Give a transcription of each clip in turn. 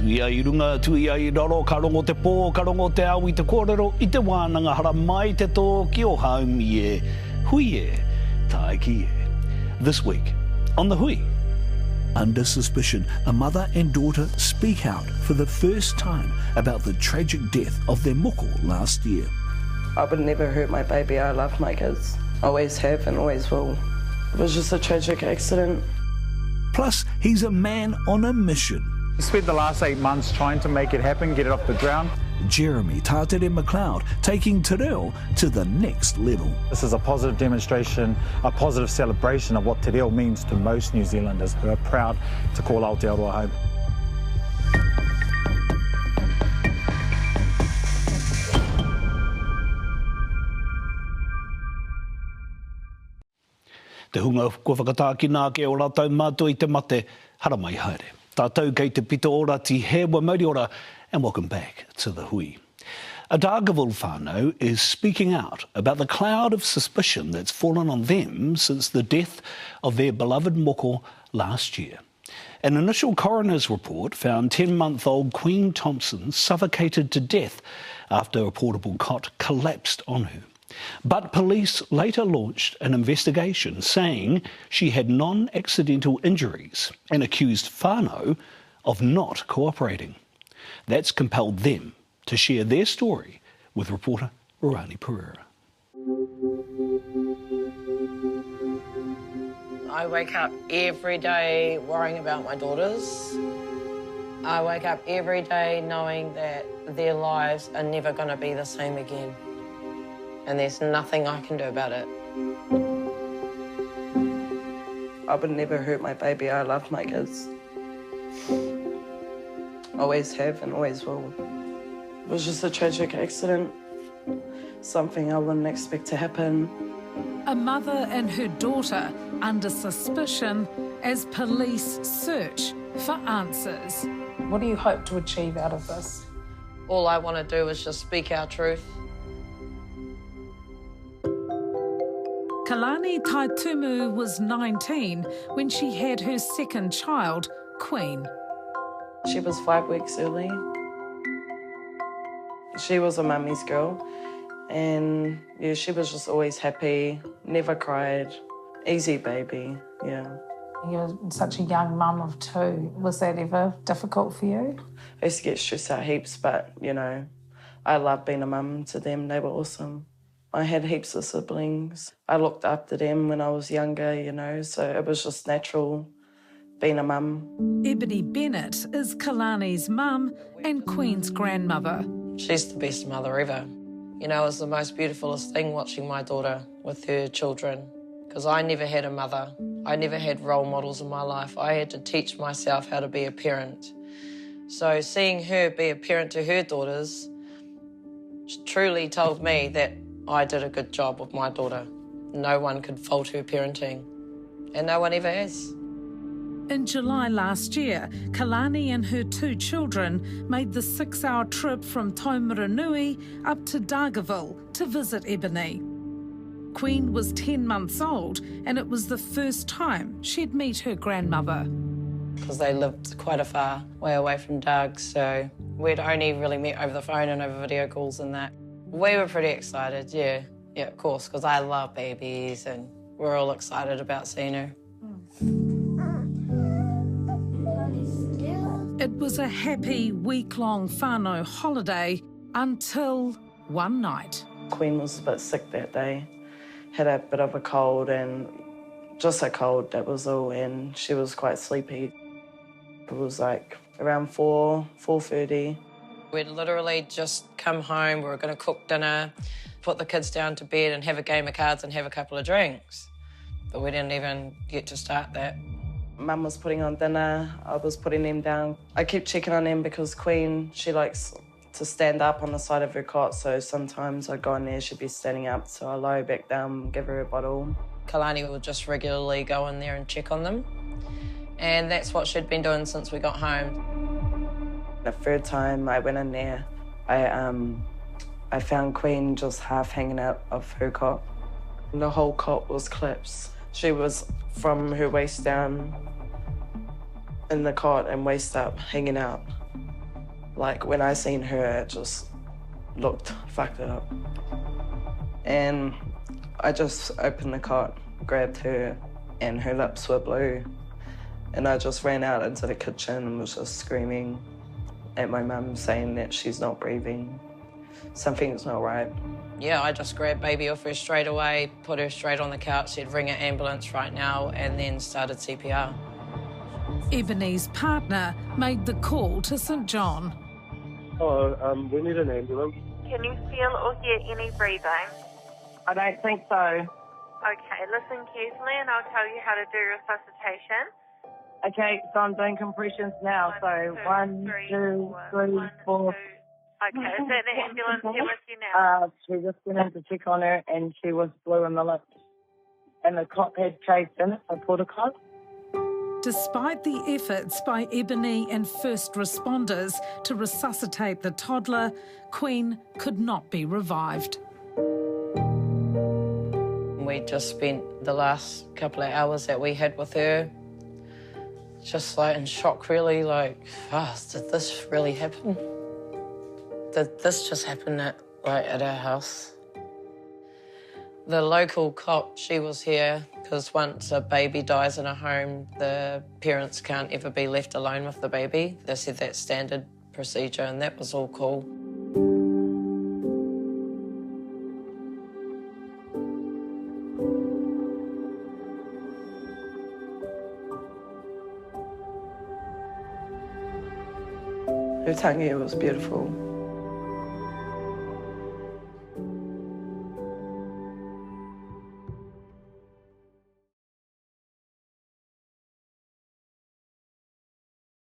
Tui ai runga, tui ai raro, ka rongo te pō, ka rongo te au I te kōrero, I te wānanga hara mai te tō ki o haumi e, hui e, tae ki e. This week, on the Hui. Under suspicion, a mother and daughter speak out for the first time about the tragic death of their moko last year. I would never hurt my baby. I love my kids. Always have and always will. It was just a tragic accident. Plus, he's a man on a mission. We spent the last 8 months trying to make it happen, get it off the ground. Jeremy Tatere McLeod taking Te Reo to the next level. This is a positive demonstration, a positive celebration of what Te Reo means to most New Zealanders who are proud to call Aotearoa home. Te hunga kua whakatākina ke o rātau mātua I te mate, hara mai haere. Tātou kei te pito ora ti hewa mauri ora, and welcome back to the Hui. A Dargaville whānau is speaking out about the cloud of suspicion that's fallen on them since the death of their beloved moko last year. An initial coroner's report found 10-month-old Queen Thompson suffocated to death after a portable cot collapsed on her. But police later launched an investigation saying she had non-accidental injuries and accused whānau of not cooperating. That's compelled them to share their story with reporter Rani Pereira. I wake up every day worrying about my daughters. I wake up every day knowing that their lives are never going to be the same again. And there's nothing I can do about it. I would never hurt my baby. I love my kids. Always have and always will. It was just a tragic accident. Something I wouldn't expect to happen. A mother and her daughter under suspicion as police search for answers. What do you hope to achieve out of this? All I want to do is just speak our truth. Kalani Taitumu was 19 when she had her second child, Queen. She was 5 weeks early. She was a mummy's girl. And yeah, she was just always happy, never cried, easy baby, yeah. You're such a young mum of 2. Was that ever difficult for you? I used to get stressed out heaps, but, you know, I loved being a mum to them. They were awesome. I had heaps of siblings. I looked after them when I was younger, you know, so it was just natural being a mum. Ebony Bennett is Kalani's mum and Queen's grandmother. She's the best mother ever. You know, it was the most beautifulest thing watching my daughter with her children, because I never had a mother. I never had role models in my life. I had to teach myself how to be a parent. So seeing her be a parent to her daughters truly told me that I did a good job with my daughter. No one could fault her parenting, and no one ever has. In July last year, Kalani and her 2 children made the 6-hour trip from Taumaranui up to Dargaville to visit Ebony. Queen was 10 months old, and it was the first time she'd meet her grandmother. Because they lived quite a far way away from Doug, so we'd only really met over the phone and over video calls and that. We were pretty excited, yeah, of course, because I love babies and we're all excited about seeing her. It was a happy week-long whānau holiday until one night. Queen was a bit sick that day, had a bit of a cold and just a cold, that was all, and she was quite sleepy. It was like around 4:30. We'd literally just come home, we were going to cook dinner, put the kids down to bed and have a game of cards and have a couple of drinks. But we didn't even get to start that. Mum was putting on dinner, I was putting them down. I kept checking on them because Queen, she likes to stand up on the side of her cot, so sometimes I'd go in there, she'd be standing up, so I lie back down, give her a bottle. Kalani would just regularly go in there and check on them. And that's what she'd been doing since we got home. The third time I went in there, I found Queen just half hanging out of her cot. The whole cot was collapsed. She was from her waist down in the cot and waist up, hanging out. Like, when I seen her, it just looked fucked up. And I just opened the cot, grabbed her, and her lips were blue. And I just ran out into the kitchen and was just screaming at my mum, saying that she's not breathing. Something's not right. Yeah, I just grabbed baby off her straight away, put her straight on the couch, said ring an ambulance right now, and then started CPR. Ebony's partner made the call to St John. Oh, we need an ambulance. Can you feel or hear any breathing? I don't think so. Okay, listen carefully and I'll tell you how to do resuscitation. Okay, so I'm doing compressions now. One, two, three, four. Okay, is that the ambulance here with you now? She just went in to check on her and she was blue in the lips. And the cot had caved in it, a porta cot. Despite the efforts by Ebony and first responders to resuscitate the toddler, Queen could not be revived. We just spent the last couple of hours that we had with her just like in shock, really, like, did this really happen? Did this just happen at our house? The local cop, she was here because once a baby dies in a home, the parents can't ever be left alone with the baby. They said that's standard procedure, and that was all cool. Her tangi was beautiful.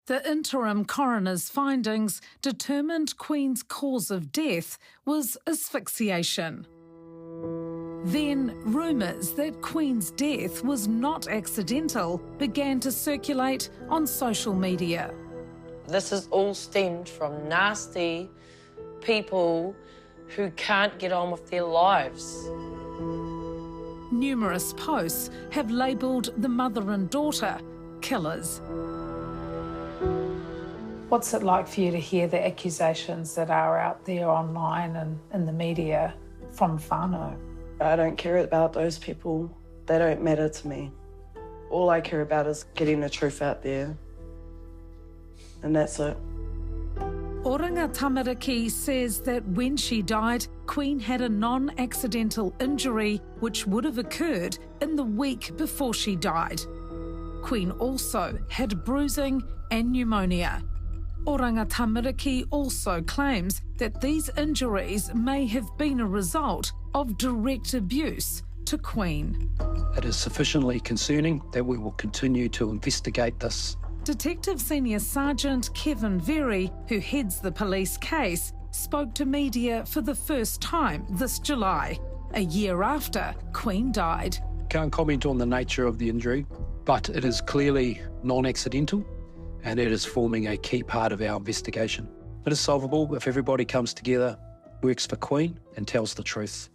The interim coroner's findings determined Queen's cause of death was asphyxiation. Then, rumours that Queen's death was not accidental began to circulate on social media. This has all stemmed from nasty people who can't get on with their lives. Numerous posts have labelled the mother and daughter killers. What's it like for you to hear the accusations that are out there online and in the media from whānau? I don't care about those people. They don't matter to me. All I care about is getting the truth out there. And that's it. Oranga Tamariki says that when she died, Queen had a non-accidental injury which would have occurred in the week before she died. Queen also had bruising and pneumonia. Oranga Tamariki also claims that these injuries may have been a result of direct abuse to Queen. It is sufficiently concerning that we will continue to investigate this. Detective Senior Sergeant Kevin Very, who heads the police case, spoke to media for the first time this July, a year after Queen died. Can't comment on the nature of the injury, but it is clearly non-accidental and it is forming a key part of our investigation. It is solvable if everybody comes together, works for Queen and tells the truth.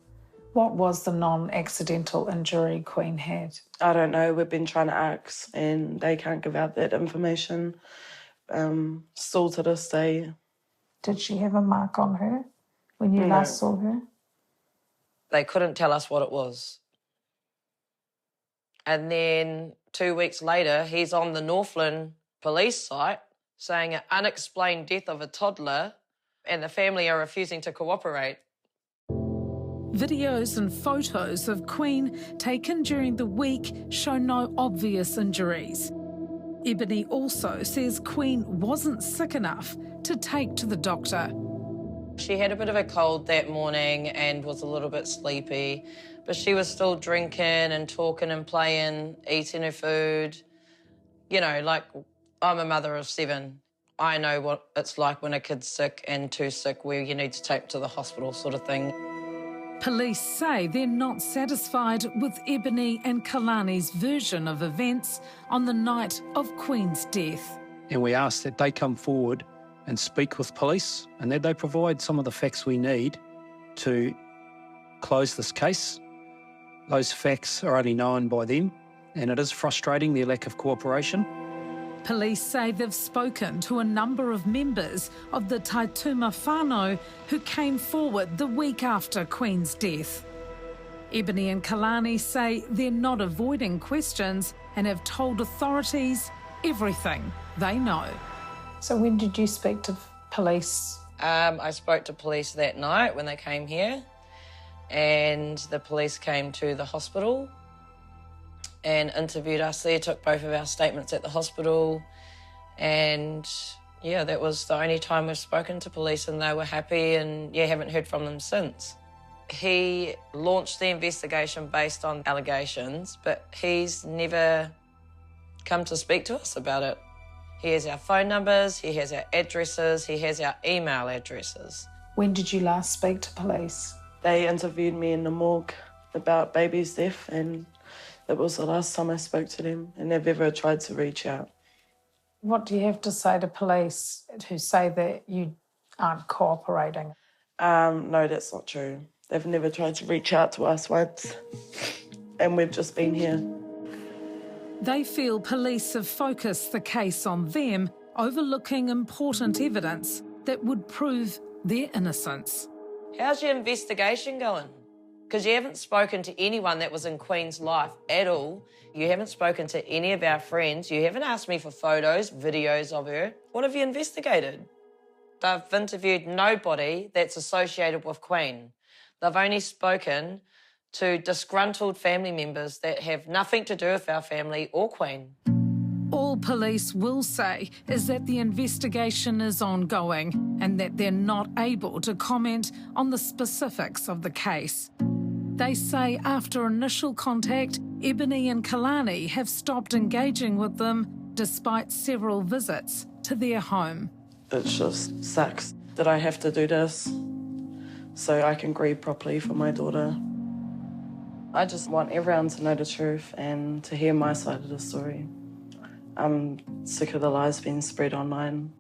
What was the non-accidental injury Queen had? I don't know. We've been trying to ask and they can't give out that information. Still to this day. Did she have a mark on her when you last saw her? They couldn't tell us what it was. And then 2 weeks later, he's on the Northland police site saying an unexplained death of a toddler and the family are refusing to cooperate. Videos and photos of Queen taken during the week show no obvious injuries. Ebony also says Queen wasn't sick enough to take to the doctor. She had a bit of a cold that morning and was a little bit sleepy, but she was still drinking and talking and playing, eating her food. You know, like, I'm a mother of 7. I know what it's like when a kid's sick and too sick where you need to take to the hospital sort of thing. Police say they're not satisfied with Ebony and Kalani's version of events on the night of Queen's death. And we ask that they come forward and speak with police and that they provide some of the facts we need to close this case. Those facts are only known by them and it is frustrating, their lack of cooperation. Police say they've spoken to a number of members of the Taituma whānau who came forward the week after Queen's death. Ebony and Kalani say they're not avoiding questions and have told authorities everything they know. So when did you speak to police? I spoke to police that night when they came here, and the police came to the hospital and interviewed us there, took both of our statements at the hospital, and yeah, that was the only time we've spoken to police, and they were happy, and yeah, haven't heard from them since. He launched the investigation based on allegations, but he's never come to speak to us about it. He has our phone numbers, he has our addresses, he has our email addresses. When did you last speak to police? They interviewed me in the morgue about baby's death, and that was the last time I spoke to them, and they've ever tried to reach out. What do you have to say to police who say that you aren't cooperating? No, that's not true. They've never tried to reach out to us once, and we've just been here. They feel police have focused the case on them, overlooking important evidence that would prove their innocence. How's your investigation going? Because you haven't spoken to anyone that was in Queen's life at all. You haven't spoken to any of our friends. You haven't asked me for photos, videos of her. What have you investigated? They've interviewed nobody that's associated with Queen. They've only spoken to disgruntled family members that have nothing to do with our family or Queen. All police will say is that the investigation is ongoing and that they're not able to comment on the specifics of the case. They say after initial contact, Ebony and Kalani have stopped engaging with them despite several visits to their home. It just sucks that I have to do this so I can grieve properly for my daughter. I just want everyone to know the truth and to hear my side of the story. I'm sick of the lies being spread online.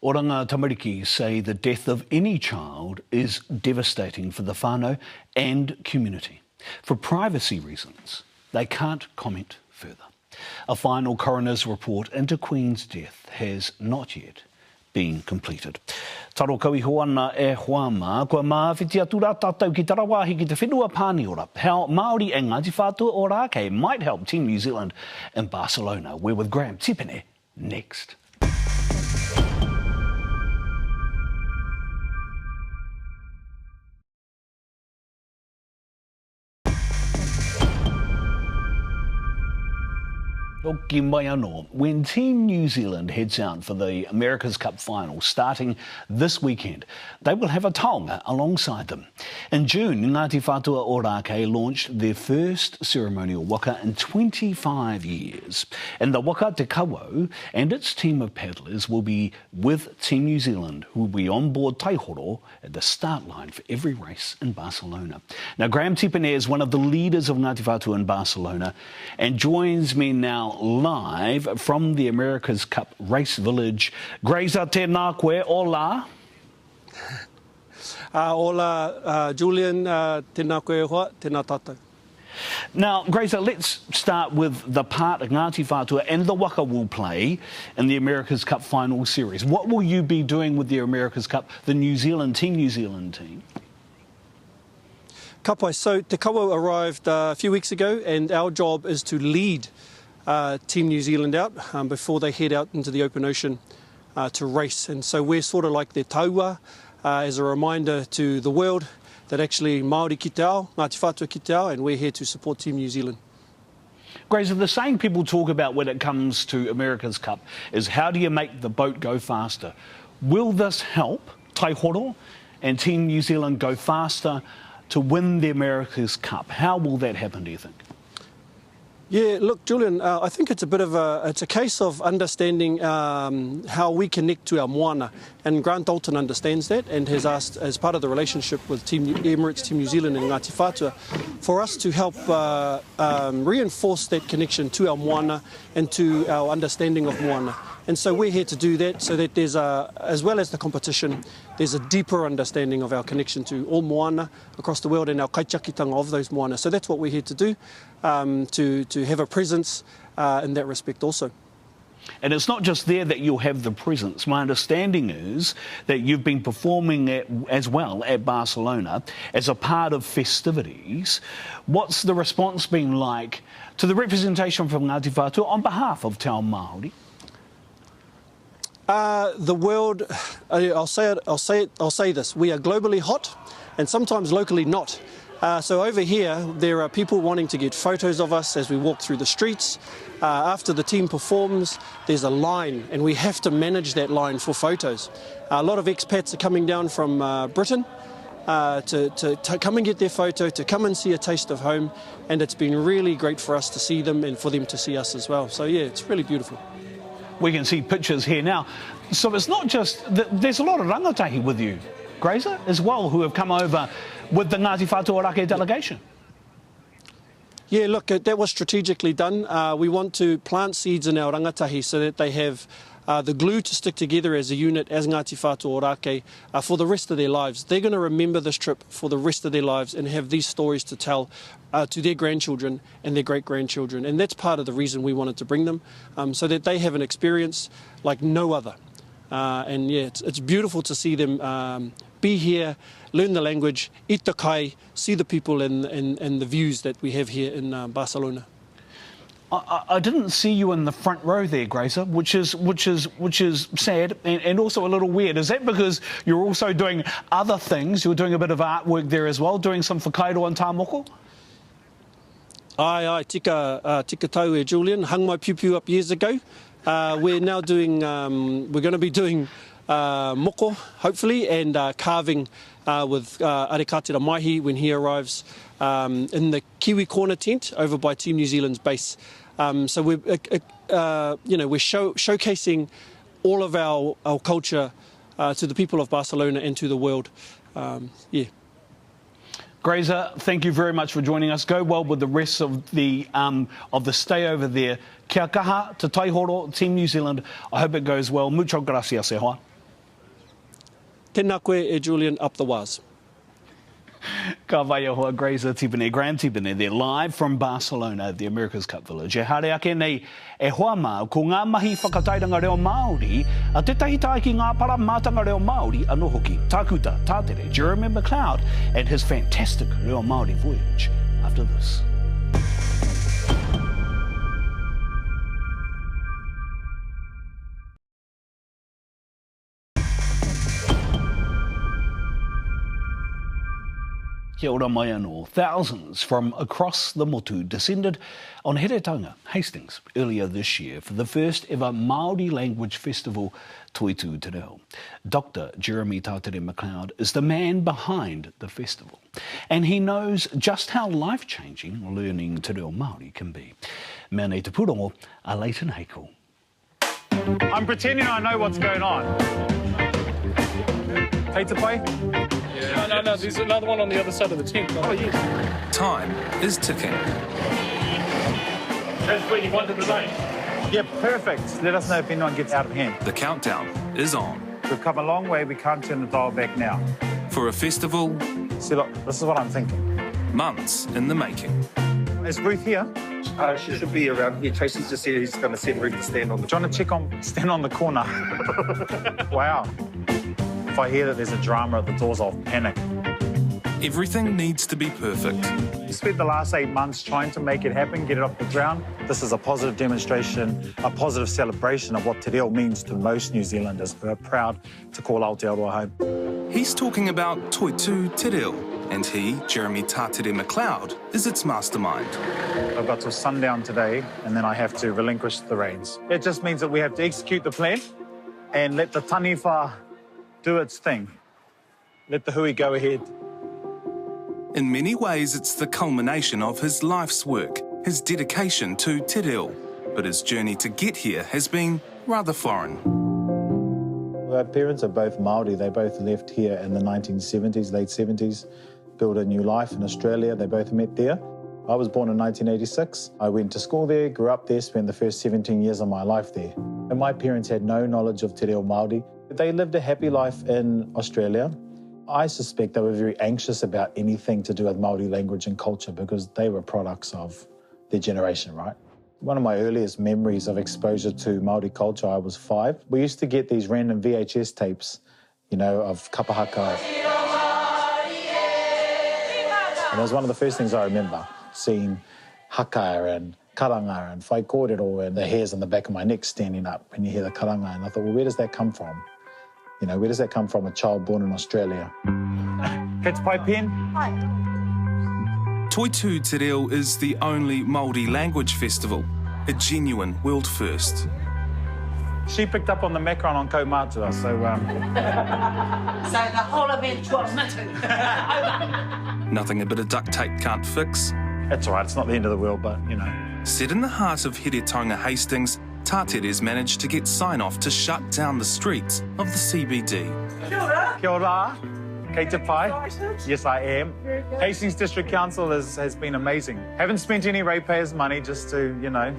Oranga Tamariki say the death of any child is devastating for the whānau and community. For privacy reasons, they can't comment further. A final coroner's report into Queen's death has not yet been completed. Taro kaui hoana e Huama, kua mawhiti atura tātou ki Tarawahi ki te whenua pāniora. How Māori e Ngāti Whātua o Rākei might help Team New Zealand in Barcelona. We're with Graham Tipene next. Oki mai anō. When Team New Zealand heads out for the America's Cup final starting this weekend, they will have a taonga alongside them. In June, Ngāti Whātua o Rākei launched their first ceremonial waka in 25 years. And the waka Te Kawau and its team of paddlers will be with Team New Zealand, who will be on board Taihoro at the start line for every race in Barcelona. Now, Graham Tipene is one of the leaders of Ngāti Whātua in Barcelona and joins me now live from the America's Cup race village. Grazer tēnā koe, ola. Ola, Julian, tēnā koe hoa, tēnā tātou. Now, Grazer, let's start with the part Ngāti Whātua and the waka will play in the America's Cup final series. What will you be doing with the America's Cup, the New Zealand team? Ka pai, so Te Kawau arrived a few weeks ago, and our job is to lead Team New Zealand out before they head out into the open ocean to race. And so we're sort of like their taua as a reminder to the world that actually Māori ki te ao, Ngāti Whātua ki te ao, and we're here to support Team New Zealand. Grazer, the saying people talk about when it comes to America's Cup is how do you make the boat go faster? Will this help Taihoro and Team New Zealand go faster to win the America's Cup? How will that happen, do you think? Yeah, look, Julian, I think it's a case of understanding how we connect to our moana, and Grant Dalton understands that and has asked, as part of the relationship with Emirates, Team New Zealand and Ngāti Whātua, for us to help reinforce that connection to our moana and to our understanding of moana. And so we're here to do that so that there's as well as the competition, there's a deeper understanding of our connection to all moana across the world and our kaitakitanga of those moana. So that's what we're here to do, to have a presence in that respect also. And it's not just there that you'll have the presence. My understanding is that you've been performing as well at Barcelona as a part of festivities. What's the response been like to the representation from Ngāti Whātua on behalf of Te Ao Māori? The world, I'll say this, we are globally hot and sometimes locally not. So over here, there are people wanting to get photos of us as we walk through the streets. After the team performs, there's a line, and we have to manage that line for photos. A lot of expats are coming down from Britain to come and get their photo, to come and see a taste of home, and it's been really great for us to see them and for them to see us as well. So yeah, it's really beautiful. We can see pictures here now. So it's not just, there's a lot of rangatahi with you, Grazer, as well, who have come over with the Ngāti Whātua Rake delegation. Yeah, look, that was strategically done. We want to plant seeds in our rangatahi so that they have the glue to stick together as a unit, as Ngāti Whātua Rake, for the rest of their lives. They're going to remember this trip for the rest of their lives and have these stories to tell to their grandchildren and their great-grandchildren. And that's part of the reason we wanted to bring them, so that they have an experience like no other. And yeah, it's beautiful to see them be here, learn the language, eat the kai, see the people and the views that we have here in Barcelona. I didn't see you in the front row there, Grazer, which is sad and also a little weird. Is that because you're also doing other things? You're doing a bit of artwork there as well, doing some whakairo and tā moko? Aye, tika tau Julian, hung my piu-piu up years ago. We're now doing, we're going to be doing moko, hopefully, and carving with Arekatera Maihi when he arrives in the Kiwi Corner tent over by Team New Zealand's base. So we're, we're showcasing all of our culture to the people of Barcelona and to the world. Yeah. Grazer, thank you very much for joining us. Go well with the rest of the stay over there. Kia kaha, te taihoro, Team New Zealand. I hope it goes well. Mucho gracias, e hoa. Tēnā koe, Julian, up the waz. Ka vai hoa, Grazer Tipene, Grand Tipene, they're live from Barcelona at the America's Cup Village. E hare ake nei, e hoa mā, ko ngā mahi whakatairanga reo Māori, a te tahitai ki ngā para mātanga reo Māori, anō hoki, tākuta, Tatere, Tatere McLeod, and his fantastic reo Māori voyage after this. Kia ora mai anō. Thousands from across the motu descended on Heretanga, Hastings, earlier this year for the first ever Māori language festival, Toitu Te Reo. Dr. Jeremy Tatere McLeod is the man behind the festival, and he knows just how life-changing learning Te Reo Māori can be. Mea nei te purongo, a Leighton Hakel. I'm pretending I know what's going on. Take the play? No, there's another one on the other side of the tent. Oh, yes. Time is ticking. That's where you wanted to be. Yeah, perfect. Let us know if anyone gets out of hand. The countdown is on. We've come a long way. We can't turn the dial back now. For a festival... See, look, this is what I'm thinking. Months in the making. Is Ruth here? She should be around here. Tracy's just here. He's going to send Ruth to stand on the... Do you want to stand on the corner? Wow. If I hear that there's a drama at the doors, I'll panic. Everything needs to be perfect. We spent the last 8 months trying to make it happen, get it off the ground. This is a positive demonstration, a positive celebration of what Te Reo means to most New Zealanders who are proud to call Aotearoa home. He's talking about Toitu Te Reo, and he, Jeremy Tatere McLeod, is its mastermind. I've got till sundown today, and then I have to relinquish the reins. It just means that we have to execute the plan and let the taniwha do its thing. Let the hui go ahead. In many ways, it's the culmination of his life's work, his dedication to Te Reo. But his journey to get here has been rather foreign. Our parents are both Māori. They both left here in the 1970s, late 70s, built a new life in Australia. They both met there. I was born in 1986. I went to school there, grew up there, spent the first 17 years of my life there. And my parents had no knowledge of Te Reo Māori. They lived a happy life in Australia. I suspect they were very anxious about anything to do with Māori language and culture because they were products of their generation, right? One of my earliest memories of exposure to Māori culture, I was 5. We used to get these random VHS tapes, you know, of kapahaka. And it was one of the first things I remember, seeing haka and karanga and whai kōrero and the hairs on the back of my neck standing up when you hear the karanga. And I thought, well, where does that come from? You know, where does that come from, a child born in Australia? Kids pai pen? Toitu Te Reo is the only Māori language festival, a genuine world first. She picked up on the macaron on Kaumātua, so... So the whole event was mitten. Over. Nothing a bit of duct tape can't fix. That's all right, it's not the end of the world, but, you know. Set in the heart of Heretonga Hastings, Tatere's managed to get sign-off to shut down the streets of the CBD. Kia ora. Kia ora. Kei te pai. Yes, I am. Hastings District Council has been amazing. Haven't spent any ratepayers' money just to, you know,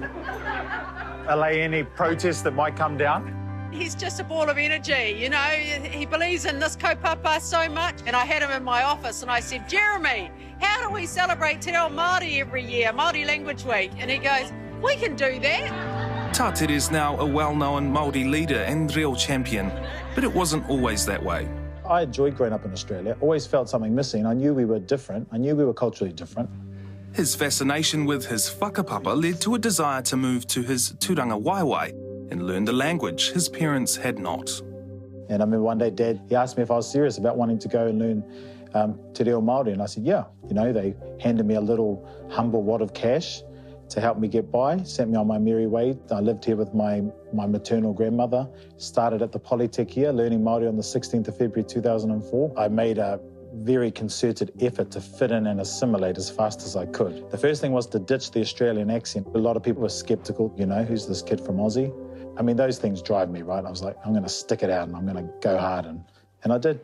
allay any protests that might come down. He's just a ball of energy, you know. He believes in this kaupapa so much. And I had him in my office and I said, Jeremy, how do we celebrate Te Reo Māori every year, Māori Language Week? And he goes, we can do that. Tatere is now a well-known Māori leader and reo champion, but it wasn't always that way. I enjoyed growing up in Australia, always felt something missing. I knew we were different. I knew we were culturally different. His fascination with his whakapapa led to a desire to move to his tūranga waiwai and learn the language his parents had not. And I remember one day, Dad, he asked me if I was serious about wanting to go and learn Te Reo Māori, and I said, yeah. You know, they handed me a little humble wad of cash to help me get by, sent me on my merry way. I lived here with my maternal grandmother, started at the Polytech here, learning Māori on the 16th of February 2004. I made a very concerted effort to fit in and assimilate as fast as I could. The first thing was to ditch the Australian accent. A lot of people were sceptical, you know, who's this kid from Aussie? I mean, those things drive me, right? I was like, I'm going to stick it out and I'm going to go hard, and I did.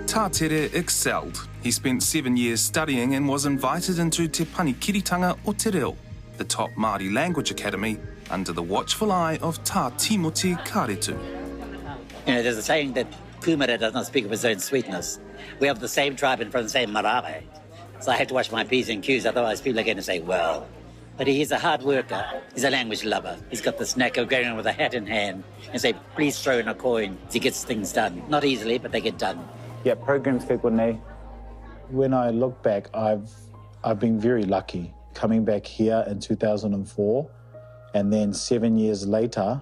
Tatere excelled. He spent 7 years studying and was invited into Te Panikiritanga o Te Reo, the top Māori language academy, under the watchful eye of Tā Timoti Karetu. You know, there's a saying that Kumara does not speak of his own sweetness. We have the same tribe and from the same marae. So I had to watch my P's and Q's, otherwise people are going to say, well. But he's a hard worker. He's a language lover. He's got this knack of going around with a hat in hand and say, please throw in a coin. He gets things done. Not easily, but they get done. Yeah, programs ke konei. When I look back, I've been very lucky coming back here in 2004 and then 7 years later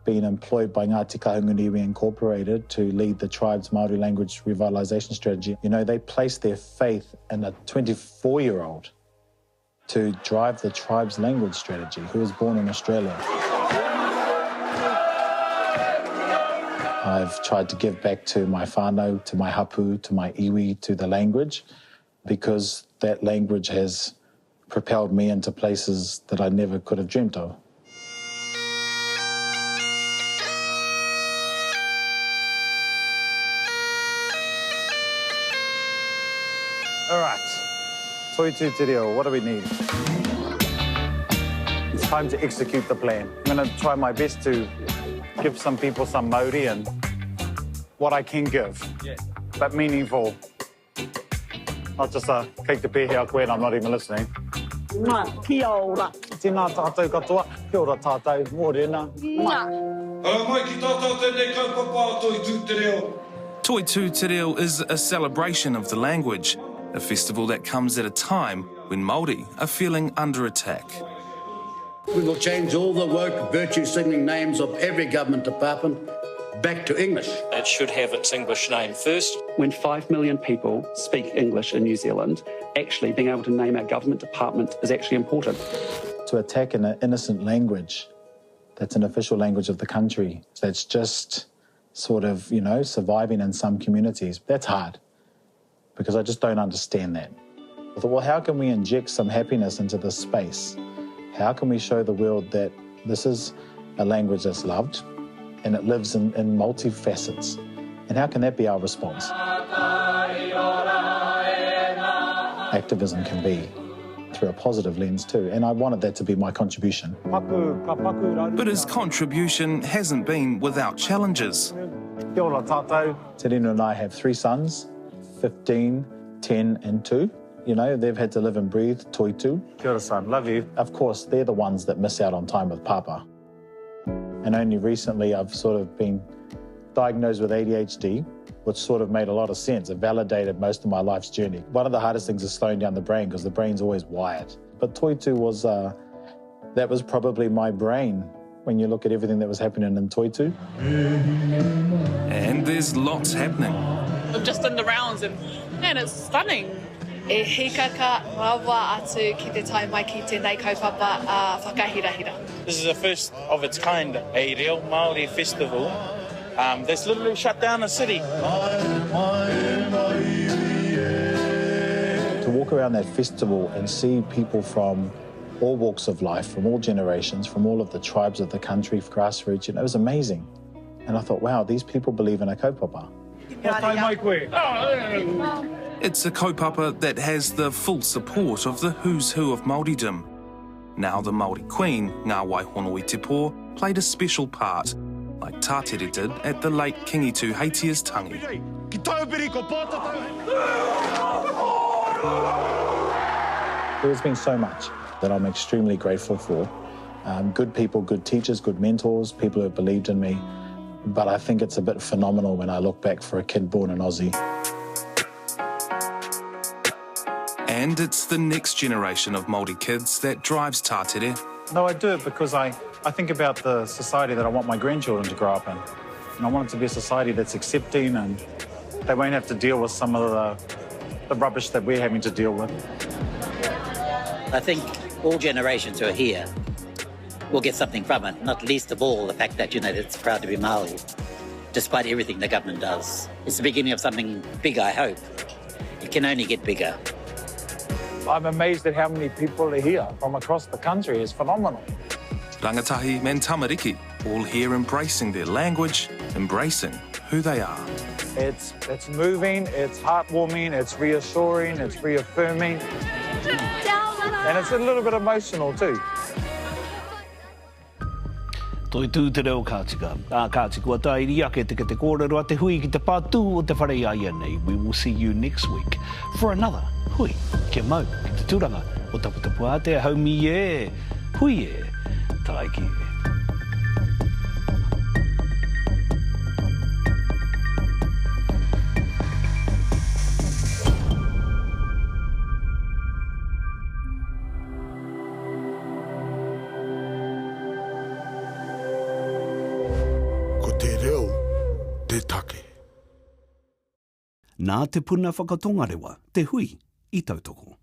being employed by Ngāti Kahunguniwi Incorporated to lead the tribe's Māori language revitalization strategy. You know, they placed their faith in a 24-year-old to drive the tribe's language strategy, who was born in Australia. I've tried to give back to my whānau, to my hapu, to my iwi, to the language, because that language has propelled me into places that I never could have dreamt of. All right, Toitu Te Reo, what do we need? It's time to execute the plan. I'm going to try my best to give some people some Māori and what I can give, but meaningful. Not just a kei te pēhea koe and I'm not even listening. Kia ora. Tēnā tātou katoa. Kia ora tātou, mōrena. Mai ki tātou tēnei kaupapa Toitu Te Reo. Toitu Te Reo is a celebration of the language, a festival that comes at a time when Māori are feeling under attack. We will change all the woke, virtue-signaling names of every government department back to English. It should have its English name first. When 5 million people speak English in New Zealand, actually being able to name our government department is actually important. To attack an innocent language that's an official language of the country, that's just sort of, you know, surviving in some communities, that's hard, because I just don't understand that. I thought, well, how can we inject some happiness into this space? How can we show the world that this is a language that's loved and it lives in multi-facets? And how can that be our response? Activism can be through a positive lens too, and I wanted that to be my contribution. But his contribution hasn't been without challenges. Te Reo and I have 3 sons, 15, 10 and 2. You know, they've had to live and breathe, toitu. Kia ora, son, love you. Of course, they're the ones that miss out on time with Papa. And only recently I've sort of been diagnosed with ADHD, which sort of made a lot of sense. It validated most of my life's journey. One of the hardest things is slowing down the brain because the brain's always wired. But toitu was, that was probably my brain when you look at everything that was happening in toitu. And there's lots happening. I'm just in the rounds and man, it's stunning. E hikaka rawa atu ki te tai mai ki tēnei kaupapa whakahirahira. This is the first of its kind, a real Maori festival that's literally shut down a city. To walk around that festival and see people from all walks of life, from all generations, from all of the tribes of the country, grassroots, you know, it was amazing. And I thought, wow, these people believe in a kaupapa. It's a kaupapa that has the full support of the who's who of Māoridom. Now the Māori Queen, Ngā Waihonoi Te Pō, played a special part, like Tatere did at the late Kingitu Haitia's tangi. There has been so much that I'm extremely grateful for. Good people, good teachers, good mentors, people who have believed in me. But I think it's a bit phenomenal when I look back for a kid born in Aussie. And it's the next generation of Māori kids that drives Tatere. No, I do it because I think about the society that I want my grandchildren to grow up in. And I want it to be a society that's accepting and they won't have to deal with some of the rubbish that we're having to deal with. I think all generations who are here will get something from it, not least of all the fact that, you know, that it's proud to be Māori, despite everything the government does. It's the beginning of something big, I hope. It can only get bigger. I'm amazed at how many people are here from across the country. It's phenomenal. Rangatahi and tamariki, all here embracing their language, embracing who they are. It's moving, it's heartwarming, it's reassuring, it's reaffirming. And it's a little bit emotional too. Toi tū te reo kātika. Kātika wa tai riake te kōrero a te hui ki te pātū o te whare aia nei. We will see you next week for another hui kia mau ki te tūranga o taputapu a te haumi e. Hui e. Tai ki e. Te reo, te take. Nā te puna whakatongarewa, te hui, i tautoko.